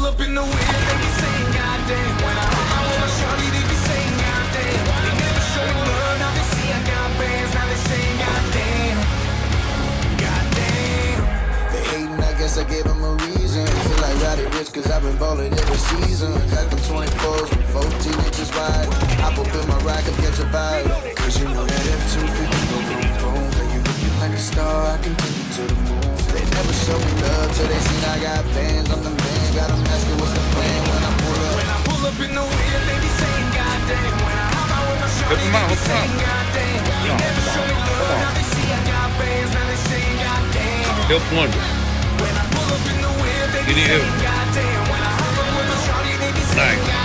pull up in the whip, they be saying goddamn. When I hop out with my shawty, they be saying goddamn. They never show me love, now they see I got bands, now they saying goddamn. Goddamn. They hating, I guess I gave them a reason. Feel like Roddy Rich, cause I've been ballin' every season. Got them 24s with 14 inches wide. Hop up in my ride, come catch a vibe. Cause you know that F-250 go boom boom. When you looking like a star, I can take you to the moon. They never show me love till they seen I got bands. I'm the man, got them asking what's the plan when I pull up. When I pull up in the whip, they be saying goddamn. When I hop out with my shawty, they be saying goddamn. They never show me love, now they see I got bands, now they saying goddamn. Help wonder. When I pull up in the whip, they be saying goddamn. When I hop out with my shawty, they be saying goddamn.